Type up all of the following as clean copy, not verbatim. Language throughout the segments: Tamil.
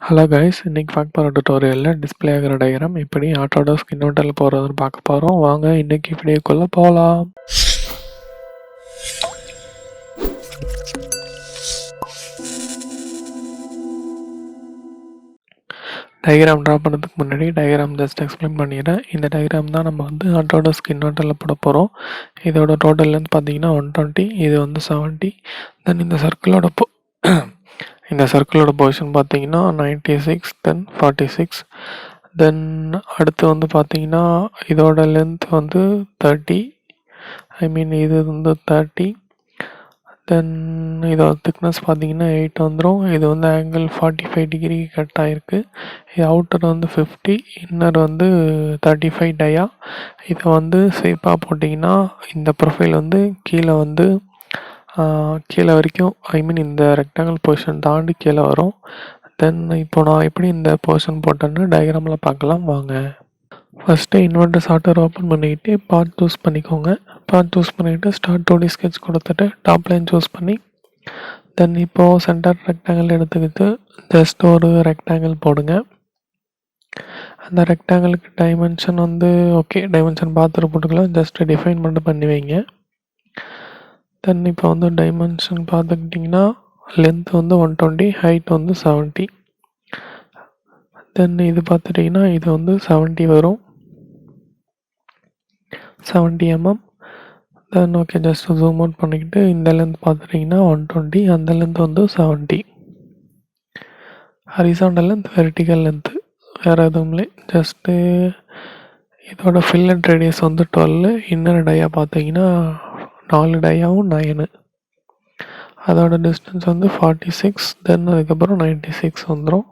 ஹலோ கைஸ், இன்னைக்கு பார்க்க போகிற டுட்டோரியலில் டிஸ்பிளே ஆகிற டயக்ராம் எப்படி ஆட்டோடெஸ்க் இன்வெர்ட்டரில் போகிறதுன்னு பார்க்க போகிறோம். வாங்க இன்னைக்கு வீடியோக்குள்ளே போகலாம். டயக்ராம் ட்ரா பண்ணுறதுக்கு முன்னாடி டயக்ராம் ஜஸ்ட் எக்ஸ்பிளைன் பண்ணிடுறேன். இந்த டயக்ராம் தான் நம்ம ஆட்டோடெஸ்க் இன்வெர்ட்டரில் போட போகிறோம். இதோட டோட்டல் லென்த் பார்த்தீங்கன்னா 120, இது 70. தென் இந்த சர்க்கிளோட பொசிஷன் பார்த்தீங்கன்னா 96, தென் 46. தென் அடுத்து பார்த்தீங்கன்னா இதோட லென்த் 30, இது 30. தென் இதோட திக்னஸ் பார்த்தீங்கன்னா 8 வந்துடும். இது ஆங்கிள் 45 டிகிரி கட் ஆகிருக்கு. இது அவுட்டர் 50, இன்னர் 35 டயா. இதை சேஃபாக போட்டிங்கன்னா இந்த ப்ரொஃபைல் கீழே வரைக்கும் இந்த ரெக்டாங்கிள் பொசிஷன் தாண்டி கீழே வரும். தென் இப்போ நான் எப்படி இந்த பொசிஷன் போட்டேன்னு டயக்ராமில் பார்க்கலாம் வாங்க. ஃபஸ்ட்டு இன்வெர்ட்டர் சாஃப்ட்வேர் ஓப்பன் பண்ணிக்கிட்டு பார்ட் சூஸ் பண்ணிக்கோங்க. பார்ட் சூஸ் பண்ணிவிட்டு ஸ்டார்ட் 2D ஸ்கெட்ச் கொடுத்துட்டு டாப் லைன் சூஸ் பண்ணி தென் இப்போது சென்டர் ரெக்டாங்கிள் எடுத்துக்கிட்டு ஜஸ்ட் ஒரு ரெக்டாங்கிள் போடுங்க. அந்த ரெக்டாங்கிளுக்கு டைமென்ஷன் டைமென்ஷன் பார்த்துட்டு போட்டுக்கலாம். ஜஸ்ட் டிஃபைன் மட்டும் பண்ணி வைங்க. தென் இப்போ டைமென்ஷன் பார்த்துக்கிட்டிங்கன்னா லென்த் 120, ஹைட் 70. தென் இது பார்த்துட்டிங்கன்னா இது 70 வரும், 70 mm. தென் ஜஸ்ட் ஜூம் அவுட் பண்ணிக்கிட்டு இந்த லென்த் பார்த்துட்டிங்கன்னா 120, அந்த length 70. Horizontal length, vertical length வேறு எதுவும் இல்லை. ஜஸ்ட்டு இதோட ஃபில்லட் ரேடியஸ் 12, இன்னர் டயா பார்த்தீங்கன்னா 4 டயாவும் 9. அதோட டிஸ்டன்ஸ் 46. தென் அதுக்கப்புறம் 96 வந்துடும்.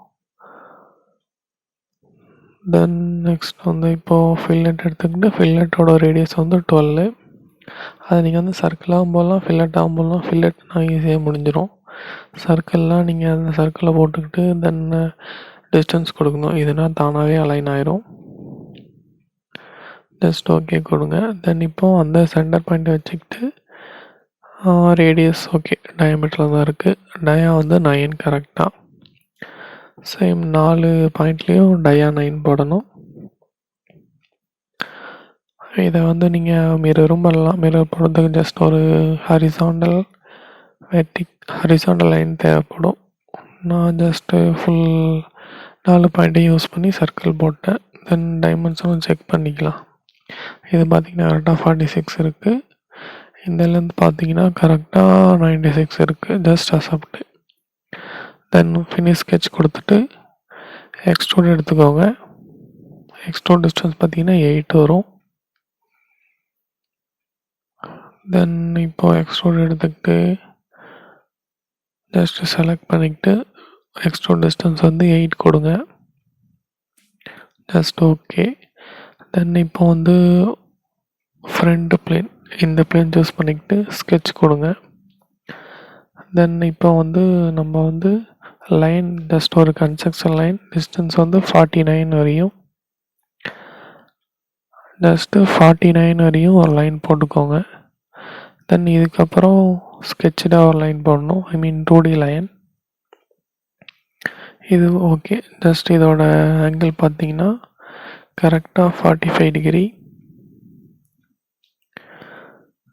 தென் நெக்ஸ்ட் இப்போது ஃபில்லட் எடுத்துக்கிட்டு ஃபில்லட்டோட ரேடியஸ் 12. அதை நீங்கள் சர்க்கிளாகவும் போடலாம், ஃபில்லட்டாகவும் போடலாம். ஃபில்லட்னா ஈஸியாக முடிஞ்சிடும். சர்க்கிள்லாம் நீங்கள் அந்த சர்க்கிளில் போட்டுக்கிட்டு தென் டிஸ்டன்ஸ் கொடுக்கணும். இதுனால் தானாகவே அலைன் ஆயிரும். ஜஸ்ட் ஓகே கொடுங்க. தென் இப்போது அந்த சென்டர் பாயிண்ட்டை வச்சுக்கிட்டு ரேடியஸ் டயாமீட்டரில் தான் இருக்குது. டயா 9 கரெக்டாக. சேம் 4 பாயிண்ட்லேயும் டயா 9 போடணும். இதை நீங்கள் மிரரும் பண்ணலாம். மிரர் போடுறதுக்கு ஜஸ்ட் ஒரு ஹரிசாண்டல் லைன் தேவைப்படும். நான் ஜஸ்ட்டு ஃபுல் 4 பாயிண்ட்டையும் யூஸ் பண்ணி சர்க்கிள் போட்டேன். தென் டைமென்ஷனும் செக் பண்ணிக்கலாம். இது பார்த்திங்கன்னா கரெக்டாக 46 இருக்குது. இந்த லென்த் பார்த்தீங்கன்னா கரெக்டாக 96 இருக்குது. Just accept. Then finish sketch கொடுத்துட்டு எக்ஸ்ட்ரூட் எடுத்துக்கோங்க. எக்ஸ்ட்ரூட் டிஸ்டன்ஸ் பார்த்தீங்கன்னா 8 வரும். தென் இப்போது எக்ஸ்ட்ரூட் எடுத்துக்கிட்டு ஜஸ்ட் செலக்ட் பண்ணிக்கிட்டு எக்ஸ்ட்ரூட் டிஸ்டன்ஸ் 8 கொடுங்க. Just okay. தென் இப்போ ஃப்ரண்ட் பிளேன், இந்த பிளேன் சூஸ் பண்ணிக்கிட்டு ஸ்கெட்ச் கொடுங்க. தென் இப்போ நம்ம லைன் ஜஸ்ட் ஒரு கன்ஸ்ட்ரக்ஷன் லைன் டிஸ்டன்ஸ் 49 வரையும், ஜஸ்ட்டு 49 வரையும் ஒரு லைன் போட்டுக்கோங்க. தென் இதுக்கப்புறம் ஸ்கெட்சாக ஒரு லைன் போடணும், 2D லைன். இது ஓகே. ஜஸ்ட் இதோட ஆங்கிள் பார்த்தீங்கன்னா கரெக்டாக 45 டிகிரி.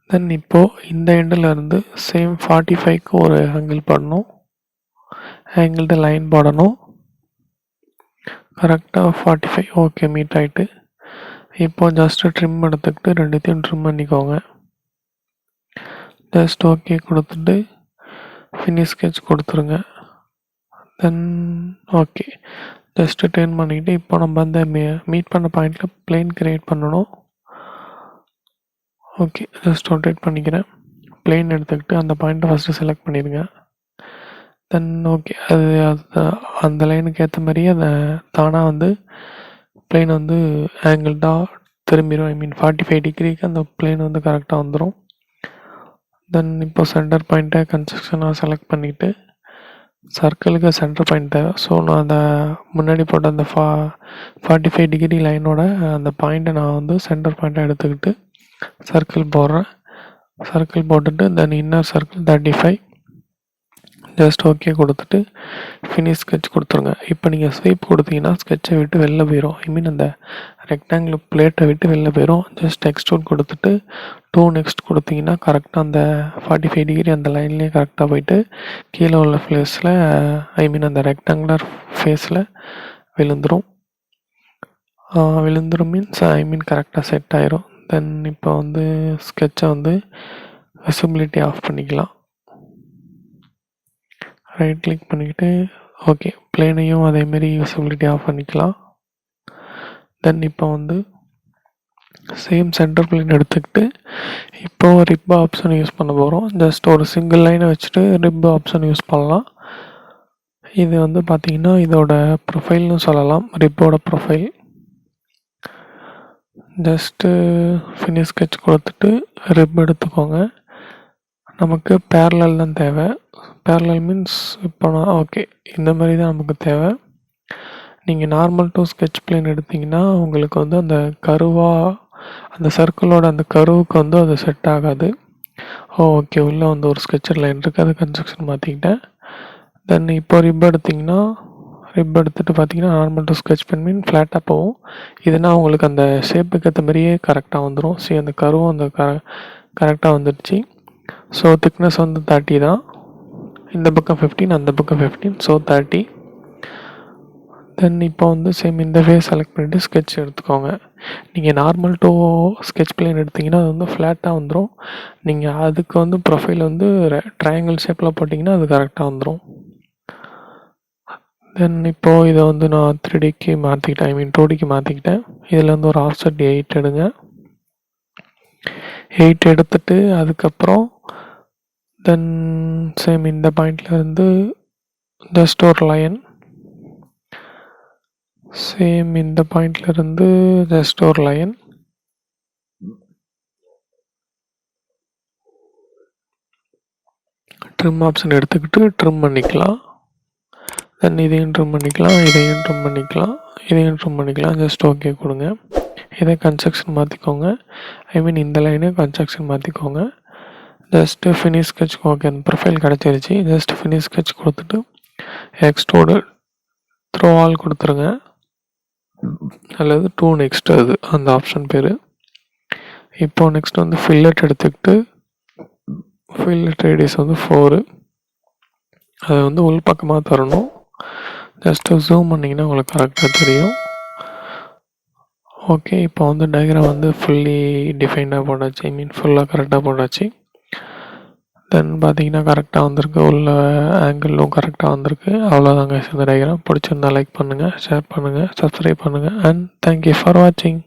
தென் இப்போது இந்த எண்டில் இருந்து சேம் 45க்கு ஒரு ஆங்கிள் போடணும். ஆங்கிள்டு லைன் போடணும். கரெக்டாக 45 ஓகே மீட் ஆகிட்டு. இப்போது ஜஸ்ட்டு ட்ரிம் எடுத்துக்கிட்டு ரெண்டுத்தையும் ட்ரிம் பண்ணிக்கோங்க. ஜஸ்ட் ஓகே கொடுத்துட்டு ஃபினிஷ் ஸ்கெட்ச் கொடுத்துருங்க. தென் ஓகே ஜஸ்ட்டு டர்ன் பண்ணிக்கிட்டு இப்போ நம்ம மீட் பண்ண பாயிண்டில் பிளேன் கிரியேட் பண்ணணும். ஓகே ஜஸ்ட் ரொட்டேட் பண்ணிக்கிறேன். பிளேன் எடுத்துக்கிட்டு அந்த பாயிண்ட்டை ஃபஸ்ட்டு செலக்ட் பண்ணிடுங்க. தென் ஓகே அது அந்த லைனுக்கு ஏற்ற மாதிரியே அதை தானாக பிளேன் ஆங்கிள்டாக திரும்பிடும். 45 டிகிரிக்கு அந்த பிளேன் கரெக்டாக வந்துடும். தென் இப்போ சென்டர் பாயிண்ட்டை கன்ஸ்ட்ரக்ஷனாக செலக்ட் பண்ணிவிட்டு சர்க்கிளுக்கு சென்டர் பாயிண்ட் தேவை. ஸோ நான் அந்த முன்னாடி போட்ட அந்த 45 டிகிரி லைனோட அந்த பாயிண்ட்டை நான் சென்டர் பாயிண்ட்டை எடுத்துக்கிட்டு சர்க்கிள் போடுறேன். சர்க்கிள் போட்டுட்டு தென் இன்னர் சர்க்கிள் 35. ஜஸ்ட் ஓகே கொடுத்துட்டு ஃபினிஷ் ஸ்கெட்ச் கொடுத்துருங்க. இப்போ நீங்கள் ஸ்வைப் கொடுத்தீங்கன்னா ஸ்கெட்சை விட்டு வெளில போயிடும். ஐ மீன் அந்த ரெக்டாங்கிள் பிளேட்டை விட்டு வெளில போயிடும். ஜஸ்ட் எக்ஸ்ட்ரூட் கொடுத்துட்டு 2 நெக்ஸ்ட் கொடுத்தீங்கன்னா கரெக்டாக அந்த 45 டிகிரி அந்த லைன்லேயே கரெக்டாக போயிட்டு கீழே உள்ள ஃபேஸில் ஐ மீன் அந்த ரெக்டாங்குலர் ஃபேஸில் விழுந்துடும். மீன்ஸ் ஐ மீன் கரெக்டாக செட் ஆயிரும். தென் இப்போ வந்து ஸ்கெட்சை வந்து விசிபிலிட்டி ஆஃப் பண்ணிக்கலாம். ரைட் கிளிக் பண்ணிக்கிட்டு ஓகே பிளேனையும் அதேமாரி விசிபிலிட்டி ஆஃப் பண்ணிக்கலாம். தென் இப்போ வந்து சேம் சென்டர் பிளேன் எடுத்துக்கிட்டு இப்போ ரிப் ஆப்ஷன் யூஸ் பண்ண போகிறோம். ஜஸ்ட் ஒரு சிங்கிள் லைனை வச்சுட்டு ரிப் ஆப்ஷன் யூஸ் பண்ணலாம். இது வந்து பார்த்திங்கன்னா இதோட ப்ரொஃபைல்னு சொல்லலாம், ரிப்போட ப்ரொஃபைல். ஜஸ்ட்டு ஃபினிஷ் ஸ்கெட்ச் கொடுத்துட்டு ரிப் எடுத்துக்கோங்க. நமக்கு பேரலல் தான் தேவை. பேரலல் மீன்ஸ் இப்போ ஓகே இந்த மாதிரி தான் நமக்கு தேவை. நீங்கள் நார்மல் டு ஸ்கெட்ச் பிளேன் எடுத்திங்கன்னா உங்களுக்கு வந்து அந்த கருவாக அந்த சர்க்கிளோட அந்த கருவுக்கு வந்து அது செட் ஆகாது. ஓகே உள்ளே வந்து ஒரு ஸ்கெட்சர் லைன் இருக்குது, அது கன்ஸ்ட்ரக்ஷன் மாற்றிக்கிட்டேன். தென் இப்போ ரிப் எடுத்திங்கன்னா ரிப் எடுத்துகிட்டு பார்த்தீங்கன்னா நார்மல் டு ஸ்கெட்ச் பிளேன் மீன் ஃப்ளாட்டாக போகும். இதுனா உங்களுக்கு அந்த ஷேப்புக்கு ஏற்ற மாதிரியே கரெக்டாக வந்துடும். சரி அந்த கருவும் அந்த கரெக்டாக வந்துடுச்சு. ஸோ திக்னஸ் வந்து 30 தான். இந்த பக்கம் 15 அந்த பக்கம் 15 ஸோ 30. தென் இப்போ வந்து சேம் இந்த ஃபேஸ் செலக்ட் பண்ணிவிட்டு ஸ்கெட்ச் எடுத்துக்கோங்க. நீங்கள் நார்மல் டூ ஸ்கெட்ச் பிளேன் எடுத்திங்கன்னா அது வந்து ஃப்ளாட்டாக வந்துடும். நீங்கள் அதுக்கு வந்து ப்ரொஃபைல் வந்து ட்ரையாங்கிள் ஷேப்பில் போட்டிங்கன்னா அது கரெக்டாக வந்துடும். தென் இப்போது இதை வந்து நான் 3Dக்கு மாற்றிக்கிட்டேன், ஐ மீன் 2Dக்கு மாற்றிக்கிட்டேன். இதில் வந்து ஒரு ஆஃப்செட் 8 எடுங்க. 8 எடுத்துட்டு அதுக்கப்புறம் தென் சேம் இந்த பாயிண்ட்லேருந்து ஜஸ்ட் ஒரு லைன், சேம் இந்த பாயிண்ட்லேருந்து ஜஸ்ட் ஒரு லைன், ட்ரிம் ஆப்ஷன் எடுத்துக்கிட்டு ட்ரிம் பண்ணிக்கலாம். தென் இதையும் ட்ரிம் பண்ணிக்கலாம், இதையும் ட்ரிம் பண்ணிக்கலாம், இதையும் ட்ரிம் பண்ணிக்கலாம். ஜஸ்ட் ஓகே கொடுங்க. இதை கன்ஸ்ட்ரக்ஷன் மாற்றிக்கோங்க, ஐ மீன் இந்த லைனே கன்ஸ்ட்ரக்ஷன் மாற்றிக்கோங்க. ஜஸ்ட்டு ஃபினிஷ் ஸ்கெட்ச் ஓகே அந்த ப்ரொஃபைல் கிடச்சிருச்சு. ஜஸ்ட் ஃபினிஷ் ஸ்கெட்ச் கொடுத்துட்டு எக்ஸ்ட்ரூடு த்ரோ ஆல் கொடுத்துருங்க, அல்லது 2 நெக்ஸ்ட் அது அந்த ஆப்ஷன் பேர். இப்போ நெக்ஸ்ட் வந்து ஃபில்லெட் எடுத்துக்கிட்டு ஃபில்லெட் ரேடியஸ் வந்து 4, அதை வந்து உள் பக்கமாக தரணும். ஜஸ்ட்டு ஜூம் பண்ணிங்கன்னா உங்களுக்கு கரெக்டாக தெரியும். ஓகே இப்போ வந்து டயக்ராம் வந்து ஃபுல்லி டிஃபைனாக போட்டாச்சு, ஐ மீன் ஃபுல்லாக கரெக்டாக போட்டாச்சு. தென் பார்த்தீங்கன்னா கரெக்டாக வந்திருக்கு, உள்ள ஆங்கிளும் கரெக்டாக வந்திருக்கு. அவ்வளோதாங்க இந்த டயக்ராம். பிடிச்சிருந்தா லைக் பண்ணுங்கள், ஷேர் பண்ணுங்கள், சப்ஸ்கிரைப் பண்ணுங்கள், அண்ட் தேங்க்யூ ஃபார் வாட்சிங்.